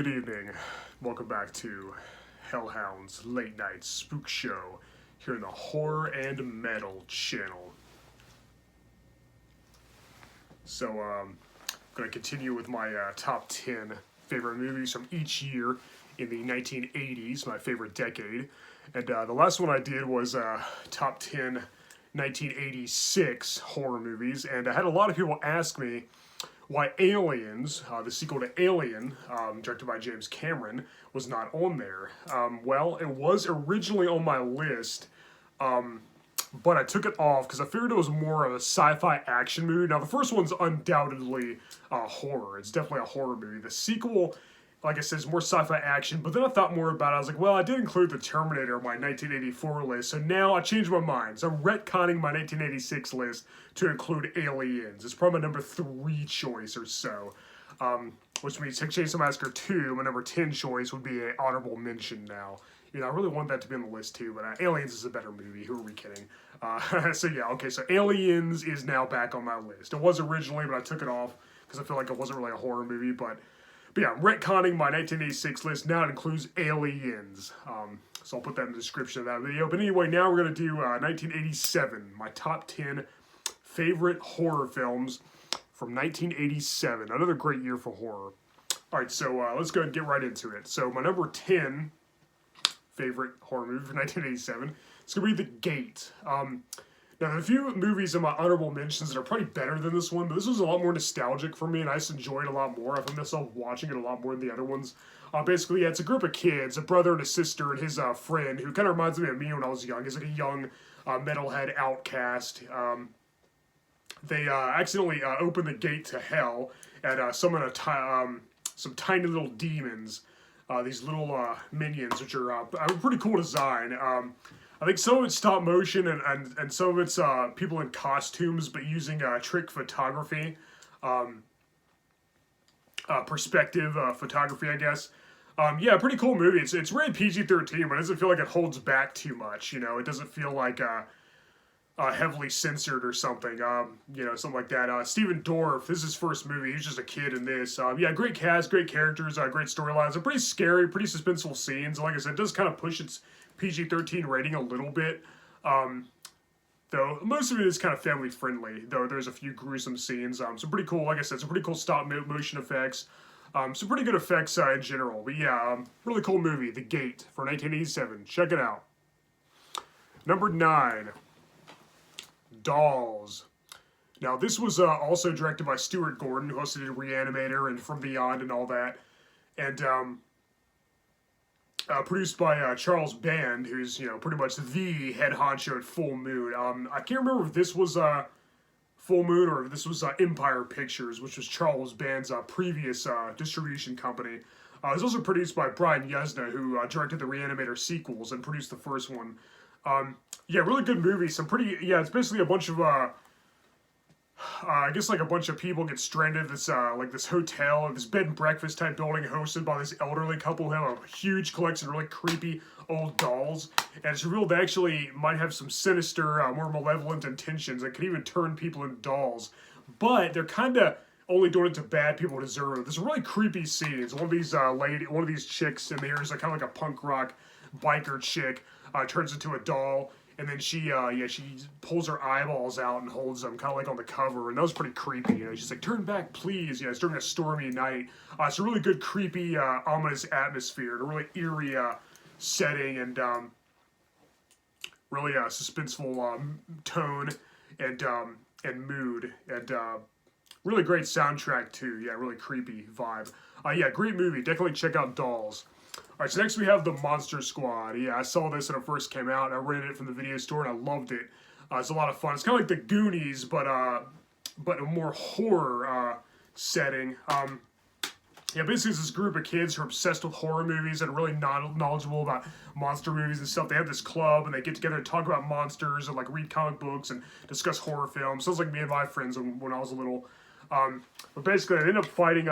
Good evening. Welcome back to Hellhound's Late Night Spook Show here in the Horror and Metal channel. So, I'm going to continue with my top 10 favorite movies from each year in the 1980s, my favorite decade. And the last one I did was top 10 1986 horror movies. And I had a lot of people ask me why Aliens, the sequel to Alien, directed by James Cameron, was not on there. Well, it was originally on my list, but I took it off because I figured it was more of a sci-fi action movie. Now, the first one's undoubtedly horror. It's definitely a horror movie. The sequel, like I said, is more sci-fi action, but then I thought more about it. I was like, well, I did include the Terminator on my 1984 list, so now I changed my mind. So I'm retconning my 1986 list to include Aliens. It's probably my number 3 choice or so, which means Chainsaw Massacre 2, my number 10 choice, would be an honorable mention now. You know, I really want that to be on the list too, but Aliens is a better movie. Who are we kidding? So yeah, okay, so Aliens is now back on my list. It was originally, but I took it off because I feel like it wasn't really a horror movie, but yeah, I'm retconning my 1986 list. Now it includes Aliens. So I'll put that in the description of that video. But anyway, now we're going to do 1987, my top 10 favorite horror films from 1987. Another great year for horror. All right, so let's go ahead and get right into it. So my number 10 favorite horror movie for 1987 is going to be The Gate. Now, there are a few movies in my honorable mentions that are probably better than this one, but this was a lot more nostalgic for me, and I just enjoyed it a lot more. I found myself watching it a lot more than the other ones. Basically, yeah, it's a group of kids, a brother and a sister, and his friend, who kind of reminds me of me when I was young. He's like a young metalhead outcast. They accidentally open the gate to hell and summon some tiny little demons, these little minions, which are a pretty cool design. I think some of it's stop motion and some of it's people in costumes, but using trick photography, perspective photography, I guess. Yeah, pretty cool movie. It's rated PG-13, but it doesn't feel like it holds back too much. You know, it doesn't feel like heavily censored or something. You know, something like that. Steven Dorff, this is his first movie. He's just a kid in this. Yeah, great cast, great characters, great storylines. They're pretty scary, pretty suspenseful scenes. Like I said, it does kind of push its PG-13 rating a little bit, though most of it is kind of family friendly, though there's a few gruesome scenes, so pretty cool. Like I said, some pretty cool stop motion effects, some pretty good effects in general, but yeah, really cool movie, The Gate, for 1987, check it out. Number 9, Dolls. Now this was also directed by Stuart Gordon, who also did Reanimator and From Beyond and all that, and produced by Charles Band, who's, you know, pretty much the head honcho at Full Moon. I can't remember if this was Full Moon or if this was Empire Pictures, which was Charles Band's previous distribution company. It was also produced by Brian Yuzna, who directed the Reanimator sequels and produced the first one. Yeah, really good movie. Some pretty, yeah, it's basically a bunch of I guess like a bunch of people get stranded at this like this hotel, this bed and breakfast type building hosted by this elderly couple who have a huge collection of really creepy old dolls, and it's revealed they actually might have some sinister, more malevolent intentions that could even turn people into dolls. But they're kind of only doing it to bad people who deserve it. There's some really creepy scenes. One of these chicks in there is kind of like a punk rock biker chick, turns into a doll. And then she pulls her eyeballs out and holds them, kind of like on the cover, and that was pretty creepy. You know, she's like, "Turn back, please." You know, it's during a stormy night. It's a really good, creepy, ominous atmosphere, and a really eerie setting, and really suspenseful tone and mood, and really great soundtrack too. Yeah, really creepy vibe. Yeah, great movie. Definitely check out Dolls. Alright, so next we have The Monster Squad. Yeah, I saw this when it first came out, and I rented it from the video store, and I loved it. It's a lot of fun. It's kind of like The Goonies, but a more horror setting. Yeah, basically it's this group of kids who are obsessed with horror movies and really knowledgeable about monster movies and stuff. They have this club, and they get together and talk about monsters and like read comic books and discuss horror films. Sounds like me and my friends when I was little. But basically, they end up fighting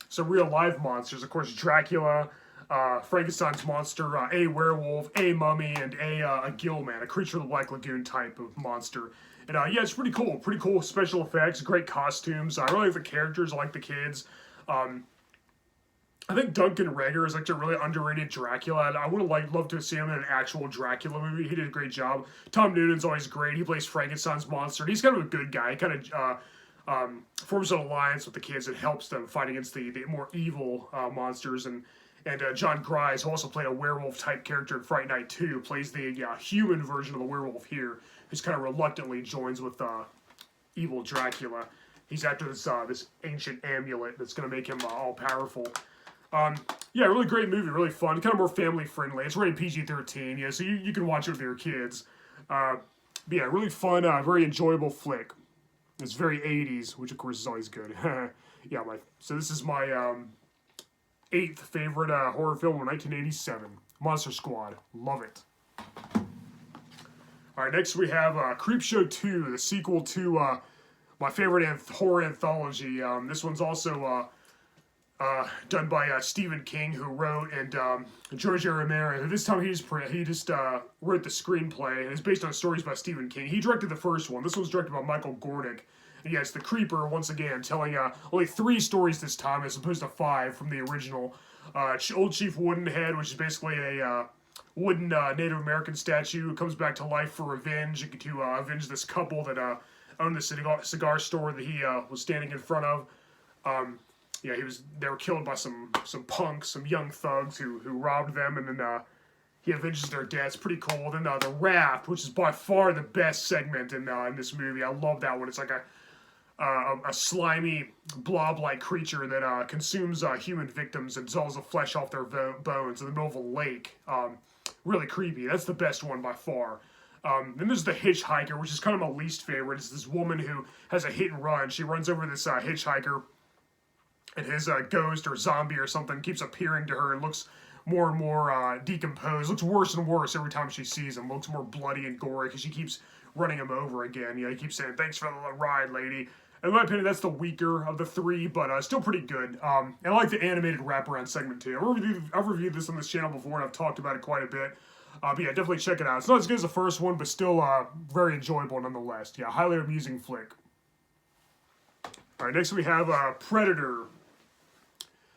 some real live monsters. Of course, Dracula, Frankenstein's monster, a werewolf, a mummy, and a gill man, a creature of the Black Lagoon type of monster. And yeah, it's pretty cool special effects, great costumes. I really like the characters, I like the kids. I think Duncan Rager is like a really underrated Dracula. And I would have loved to see him in an actual Dracula movie. He did a great job. Tom Noonan's always great. He plays Frankenstein's monster. He's kind of a good guy. He kind of forms an alliance with the kids and helps them fight against the more evil monsters. And John Grise, who also played a werewolf type character in Fright Night 2, plays the human version of the werewolf here, who's kind of reluctantly joins with evil Dracula. He's after this ancient amulet that's going to make him all powerful. Yeah, really great movie, really fun, kind of more family friendly. It's rated PG-13, yeah, so you can watch it with your kids. But yeah, really fun, very enjoyable flick. It's very 80s, which of course is always good. Yeah, so this is my 8th favorite horror film of 1987, Monster Squad. Love it. All right, next we have Creepshow 2, the sequel to my favorite horror anthology. This one's also done by Stephen King, who wrote, and George A. Romero, who this time he just wrote the screenplay, and it's based on stories by Stephen King. He directed the first one. This one's directed by Michael Gornick. And yeah, it's the Creeper, once again, telling only 3 stories this time, as opposed to 5 from the original. Old Chief Woodenhead, which is basically a wooden Native American statue, who comes back to life for revenge, to avenge this couple that owned the cigar store that he was standing in front of. Yeah, they were killed by some punks, some young thugs who robbed them, and then he avenges their deaths. Pretty cool. Then the Raft, which is by far the best segment in this movie. I love that one. It's like a slimy blob-like creature that consumes human victims and dissolves the flesh off their bones in the middle of a lake. Really creepy. That's the best one by far. Then there's the Hitchhiker, which is kind of my least favorite. It's this woman who has a hit and run. She runs over this hitchhiker, and his ghost or zombie or something keeps appearing to her and looks more and more decomposed. Looks worse and worse every time she sees him. Looks more bloody and gory because she keeps running him over again. He keeps saying, "Thanks for the ride, lady." In my opinion, that's the weaker of the 3, but still pretty good. And I like the animated wraparound segment too. I've reviewed this on this channel before, and I've talked about it quite a bit. But yeah, definitely check it out. It's not as good as the first one, but still very enjoyable nonetheless. Yeah, highly amusing flick. All right, next we have Predator.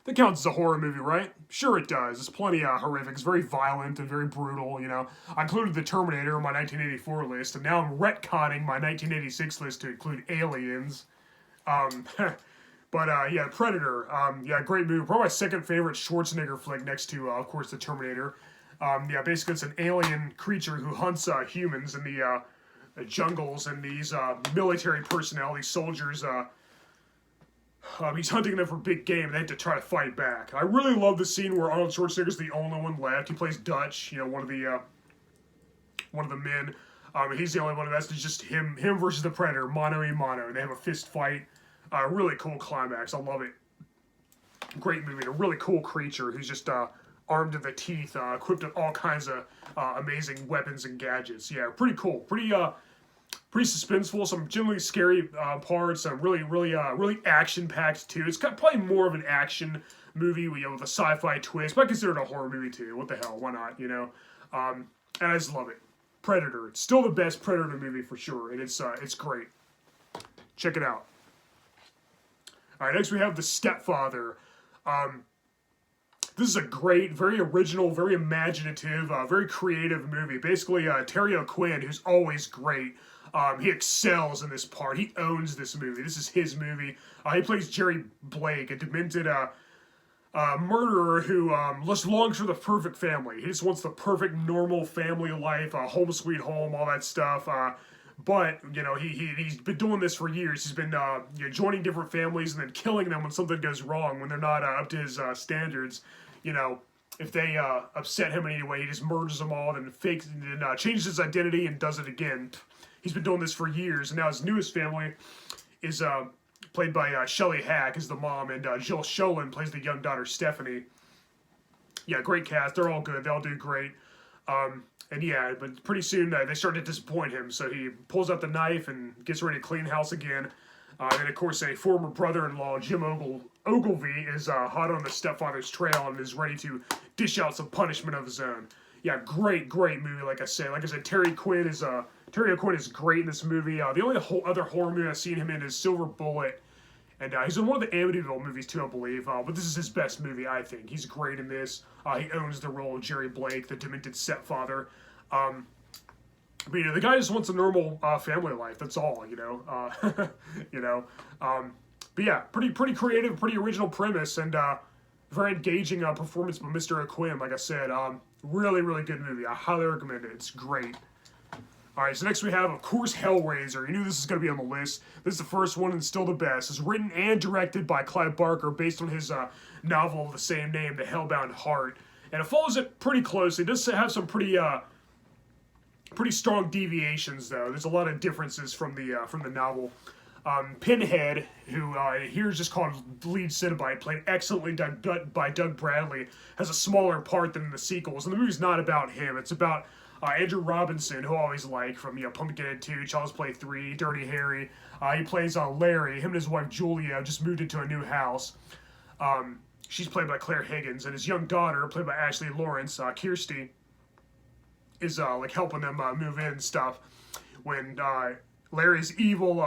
That counts as a horror movie, right? Sure it does. It's plenty horrific. It's very violent and very brutal, you know. I included The Terminator in my 1984 list, and now I'm retconning my 1986 list to include Aliens. But yeah, Predator. Yeah, great movie. Probably my second favorite Schwarzenegger flick next to, of course, The Terminator. Yeah, basically it's an alien creature who hunts humans in the jungles, and these military personnel, these soldiers, he's hunting them for big game, and they have to try to fight back. I really love the scene where Arnold Schwarzenegger's the only one left. He plays Dutch, you know, one of the men. He's the only one left. It's just him versus the Predator, mano a mano. They have a fist fight. Really cool climax. I love it. Great movie. And a really cool creature who's just armed to the teeth, equipped with all kinds of amazing weapons and gadgets. Yeah, pretty cool. Pretty suspenseful. Some generally scary parts. Some really action-packed too. It's got probably more of an action movie, you know, with a sci-fi twist. But I consider it a horror movie too. What the hell? Why not? You know. And I just love it. Predator. It's still the best Predator movie for sure, and it's great. Check it out. All right, next we have The Stepfather. This is a great, very original, very imaginative, very creative movie. Basically, Terry O'Quinn, who's always great, he excels in this part. He owns this movie. This is his movie. He plays Jerry Blake, a demented murderer who just longs for the perfect family. He just wants the perfect, normal family life, home sweet home, all that stuff. But, you know, he's been doing this for years. He's been joining different families and then killing them when something goes wrong, when they're not up to his standards. You know, if they upset him in any way, he just murders them all and changes his identity and does it again. He's been doing this for years, and now his newest family is played by Shelley Hack as the mom, and Jill Sholin plays the young daughter Stephanie. Yeah, great cast. They're all good. They all do great. And yeah, but pretty soon they start to disappoint him, so he pulls out the knife and gets ready to clean house again. And of course, a former brother-in-law, Jim Ogilvy, is hot on the stepfather's trail and is ready to dish out some punishment of his own. Yeah, great movie. Like I said, Terry O'Quinn is great in this movie. The only other horror movie I've seen him in is Silver Bullet, And he's in one of the Amityville movies too, I believe. But this is his best movie, I think. He's great in this. He owns the role of Jerry Blake, the demented stepfather. But the guy just wants a normal family life. That's all, you know. But yeah, pretty creative, pretty original premise, and very engaging performance by Mr. Aquim. Like I said, really, really good movie. I highly recommend it. It's great. All right, so next we have, of course, Hellraiser. You knew this was going to be on the list. This is the first one and still the best. It's written and directed by Clive Barker based on his novel of the same name, The Hellbound Heart. And it follows it pretty closely. It does have some pretty strong deviations, though. There's a lot of differences from the novel. Pinhead, who here is just called lead Cenobite, played excellently by Doug Bradley, has a smaller part than in the sequels. And the movie's not about him. It's about Andrew Robinson, who I always like, from Pumpkinhead 2, Child's Play 3, Dirty Harry. He plays Larry. Him and his wife Julia just moved into a new house. She's played by Claire Higgins, and his young daughter, played by Ashley Lawrence, Kirsty, is helping them move in and stuff. When Larry's evil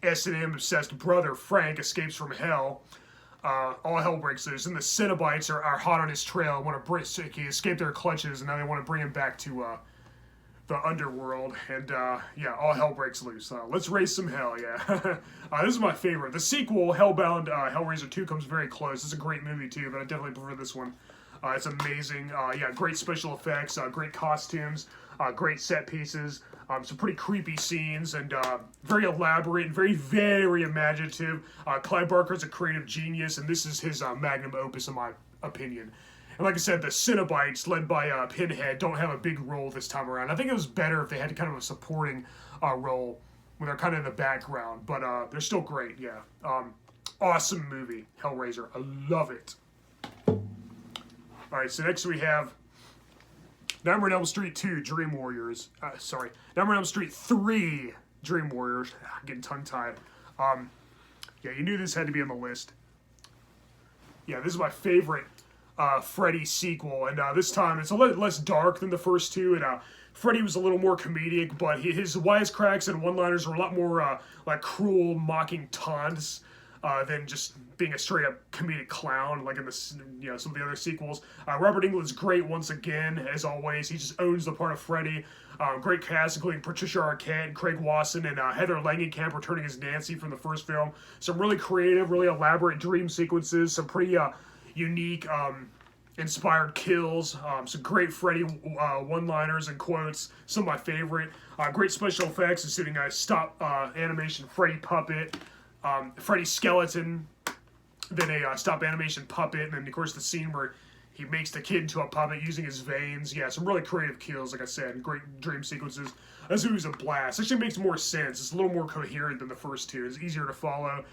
S&M obsessed brother Frank escapes from hell, all hell breaks loose, and the Cenobites are hot on his trail. He escaped their clutches, and now they want to bring him back to the underworld. And all hell breaks loose. Let's raise some hell, yeah. This is my favorite. The sequel, Hellbound Hellraiser 2, comes very close. It's a great movie too, but I definitely prefer this one. It's amazing. Great special effects, great costumes, great set pieces, some pretty creepy scenes, and very elaborate and very, very imaginative. Clive Barker's a creative genius, and this is his magnum opus, in my opinion. And like I said, the Cenobites, led by Pinhead, don't have a big role this time around. I think it was better if they had kind of a supporting role when they're kind of in the background, but they're still great, yeah. Awesome movie, Hellraiser. I love it. Alright, so next we have Nightmare on Elm Street 2, Dream Warriors. Nightmare on Elm Street 3, Dream Warriors. I'm getting tongue-tied. You knew this had to be on the list. Yeah, this is my favorite Freddy sequel, and this time it's a little less dark than the first two, and Freddy was a little more comedic, but his wisecracks and one-liners were a lot more like cruel, mocking taunts than just being a straight-up comedic clown like in the some of the other sequels. Robert Englund's great once again, as always. He just owns the part of Freddy. Great cast, including Patricia Arquette, Craig Wasson, and Heather Langenkamp returning as Nancy from the first film. Some really creative, really elaborate dream sequences. Some pretty unique, inspired kills. Some great Freddy one-liners and quotes. Some of my favorite. Great special effects, including a stop animation Freddy puppet. Freddy skeleton, then a stop animation puppet, and then of course the scene where he makes the kid into a puppet using his veins. Yeah, some really creative kills, like I said, and great dream sequences. This movie's a blast. Actually makes more sense. It's a little more coherent than the first two. It's easier to follow,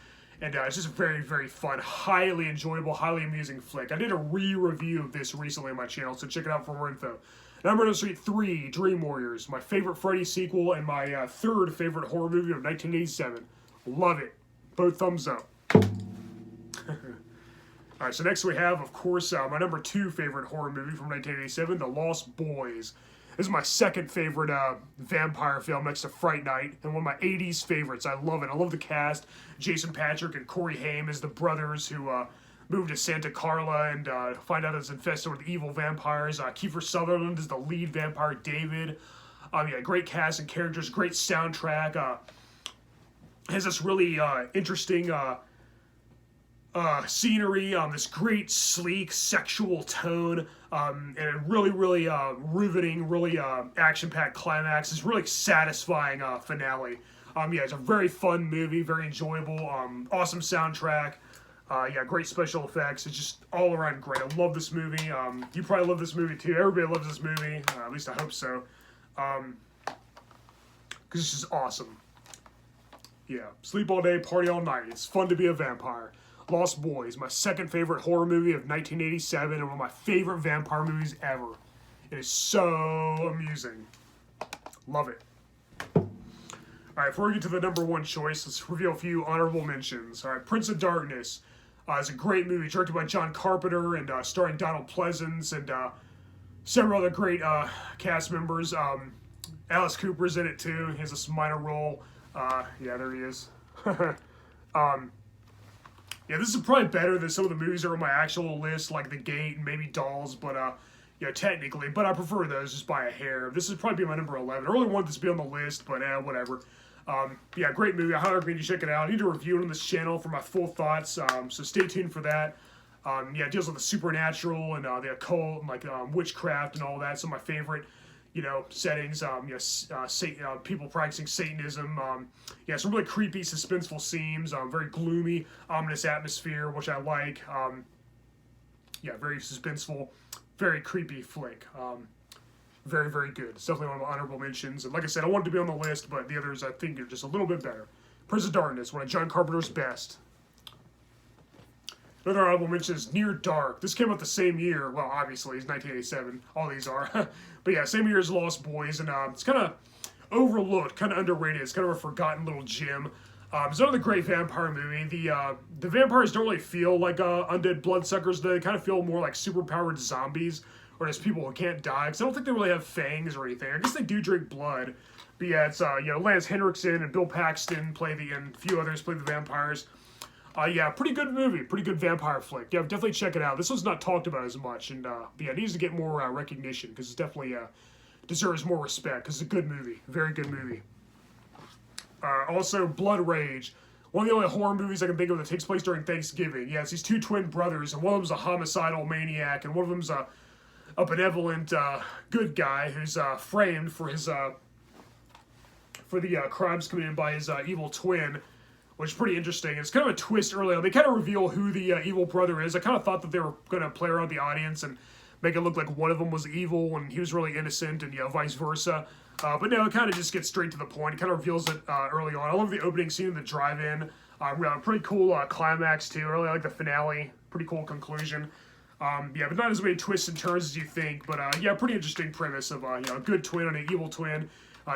and it's just a very, very fun, highly enjoyable, highly amusing flick. I did a re-review of this recently on my channel, so check it out for more info. Nightmare on Elm Street 3, Dream Warriors, my favorite Freddy sequel, and my third favorite horror movie of 1987. Love it. Both thumbs up. Alright, so next we have, of course, my number 2 favorite horror movie from 1987, The Lost Boys. This is my second favorite vampire film next to Fright Night, and one of my 80s favorites. I love it. I love the cast. Jason Patric and Corey Haim as the brothers who move to Santa Carla and find out it's infested with evil vampires. Kiefer Sutherland is the lead vampire, David. Great cast and characters, great soundtrack. Has this really interesting scenery, this great, sleek, sexual tone, and a really, really riveting, really action-packed climax. It's really satisfying finale. It's a very fun movie, very enjoyable, awesome soundtrack. Great special effects. It's just all around great. I love this movie. You probably love this movie too. Everybody loves this movie. At least I hope so. Because it's just awesome. Yeah, sleep all day, party all night. It's fun to be a vampire. Lost Boys, my second favorite horror movie of 1987 and one of my favorite vampire movies ever. It is so amusing. Love it. Alright, before we get to the number 1 choice, let's reveal a few honorable mentions. Alright, Prince of Darkness is a great movie directed by John Carpenter and starring Donald Pleasance and several other great cast members. Alice Cooper's in it too. He has a minor role. There he is. Yeah, this is probably better than some of the movies that are on my actual list, like The Gate and maybe Dolls, but technically, but I prefer those just by a hair. This would probably be my number 11. I really wanted this to be on the list, but whatever. Yeah, great movie. I highly recommend you check it out. I need to review it on this channel for my full thoughts, so stay tuned for that. Yeah, it deals with the supernatural and the occult and like witchcraft and all that. Some of my favorite, settings. People practicing Satanism. Yeah, some really creepy, suspenseful scenes. Very gloomy, ominous atmosphere, which I like. Yeah, very suspenseful, very creepy flick. Very, very good. It's definitely one of my honorable mentions. And like I said, I wanted to be on the list, but the others I think are just a little bit better. Prince of Darkness, one of John Carpenter's best. Another honorable mention is Near Dark. This came out the same year. Well, obviously, it's 1987. All these are. But yeah, same year as Lost Boys. And it's kind of overlooked, kind of underrated. It's kind of a forgotten little gem. It's another great vampire movie. The vampires don't really feel like undead bloodsuckers. They kind of feel more like superpowered zombies. Or just people who can't die. Because I don't think they really have fangs or anything. I guess they do drink blood. But yeah, it's Lance Henriksen and Bill Paxton and a few others play the vampires. Yeah, pretty good movie, pretty good vampire flick. Yeah, definitely check it out. This one's not talked about as much, and yeah, it needs to get more recognition because it definitely deserves more respect because it's a good movie, very good movie. Also, Blood Rage, one of the only horror movies I can think of that takes place during Thanksgiving. Yeah, it's these two twin brothers, and one of them's a homicidal maniac, and one of them's a benevolent good guy who's framed for his for the crimes committed by his evil twin. Which is pretty interesting. It's kind of a twist early on. They kind of reveal who the evil brother is. I kind of thought that they were going to play around the audience and make it look like one of them was evil and he was really innocent and vice versa. But no, it kind of just gets straight to the point. It kind of reveals it early on. I love the opening scene of the drive-in. Pretty cool climax too. I really like the finale. Pretty cool conclusion. Yeah, but not as many twists and turns as you think. But yeah, pretty interesting premise of a good twin and an evil twin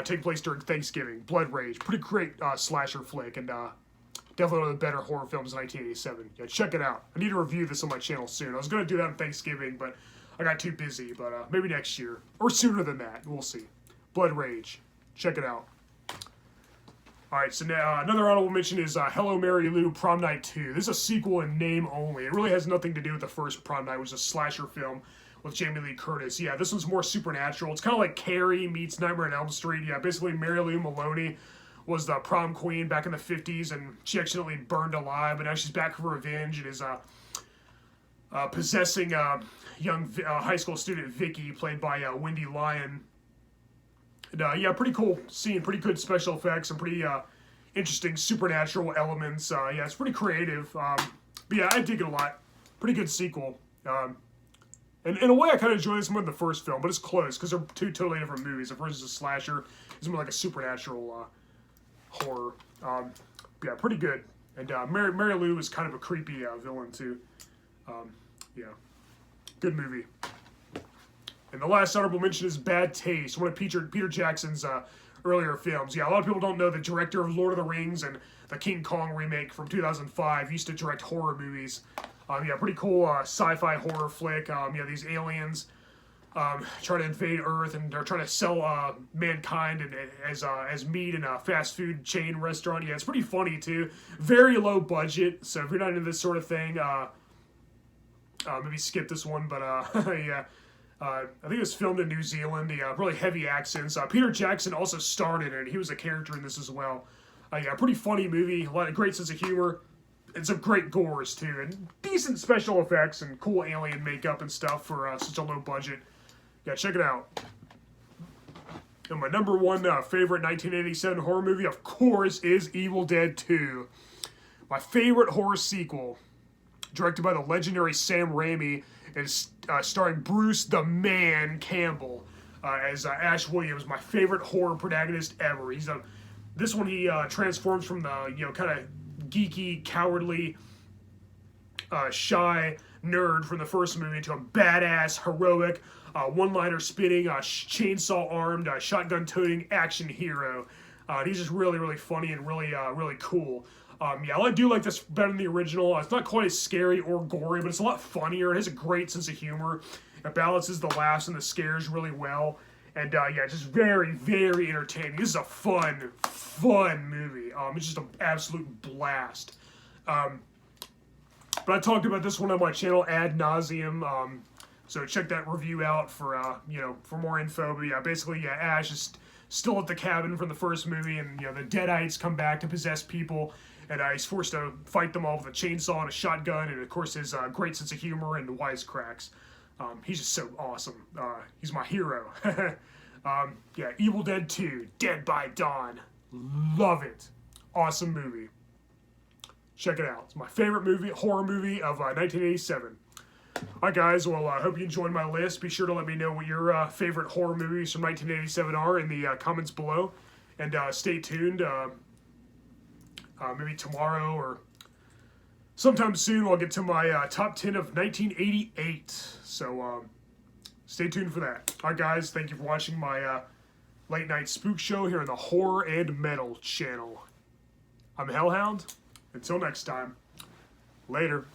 taking place during Thanksgiving. Blood Rage. Pretty great slasher flick and definitely one of the better horror films in 1987. Yeah, check it out. I need to review this on my channel soon. I was going to do that on Thanksgiving, but I got too busy. But maybe next year. Or sooner than that. We'll see. Blood Rage. Check it out. Alright, so now another honorable mention is Hello, Mary Lou, Prom Night 2. This is a sequel in name only. It really has nothing to do with the first Prom Night, which was a slasher film with Jamie Lee Curtis. Yeah, this one's more supernatural. It's kind of like Carrie meets Nightmare on Elm Street. Yeah, basically Mary Lou Maloney was the prom queen back in the 50s, and she accidentally burned alive, but now she's back for revenge and is possessing young high school student Vicky, played by Wendy Lyon. And, yeah, pretty cool scene, pretty good special effects, some pretty interesting supernatural elements. Yeah, it's pretty creative. But yeah, I dig it a lot. Pretty good sequel. And in a way, I kind of enjoy this more than the first film, but it's close because they're two totally different movies. The first is a slasher. It's more like a supernatural horror. Yeah, pretty good. And Mary Lou is kind of a creepy villain too. Yeah, good movie. And the last honorable mention is Bad Taste, one of Peter Jackson's earlier films. Yeah, a lot of people don't know the director of Lord of the Rings and the King Kong remake from 2005 used to direct horror movies. Yeah, pretty cool sci-fi horror flick. Yeah, these aliens try to invade Earth and they're trying to sell mankind as meat in a fast food chain restaurant. Yeah, it's pretty funny too. Very low budget, so if you're not into this sort of thing, maybe skip this one. But yeah, I think it was filmed in New Zealand. The really heavy accents. Peter Jackson also starred in it. He was a character in this as well. Yeah, pretty funny movie. A lot of great sense of humor. And some great gores too, and decent special effects and cool alien makeup and stuff for such a low budget. Yeah, check it out. And my number one favorite 1987 horror movie, of course, is Evil Dead 2. My favorite horror sequel, directed by the legendary Sam Raimi, and starring Bruce the Man Campbell as Ash Williams, my favorite horror protagonist ever. This one he transforms from the kind of geeky, cowardly, shy nerd from the first movie into a badass, heroic, one-liner spitting, chainsaw-armed, shotgun-toting action hero. He's just really, really funny and really, really cool. Yeah, I do like this better than the original. It's not quite as scary or gory, but it's a lot funnier. It has a great sense of humor. It balances the laughs and the scares really well. And yeah, just very, very entertaining. This is a fun movie. It's just an absolute blast. But I talked about this one on my channel ad nauseum. So check that review out for for more info. But yeah, basically, yeah, Ash is still at the cabin from the first movie, and the Deadites come back to possess people, and he's forced to fight them all with a chainsaw and a shotgun, and of course his great sense of humor and wisecracks. He's just so awesome. He's my hero. Yeah, Evil Dead 2, Dead by Dawn. Love it. Awesome movie. Check it out. It's my favorite horror movie of 1987. Alright guys, well I hope you enjoyed my list. Be sure to let me know what your favorite horror movies from 1987 are in the comments below. And stay tuned. Maybe tomorrow or sometime soon I'll get to my top 10 of 1988. So stay tuned for that. Alright guys, thank you for watching my late night spook show here on the Horror and Metal channel. I'm Hellhound. Until next time, later.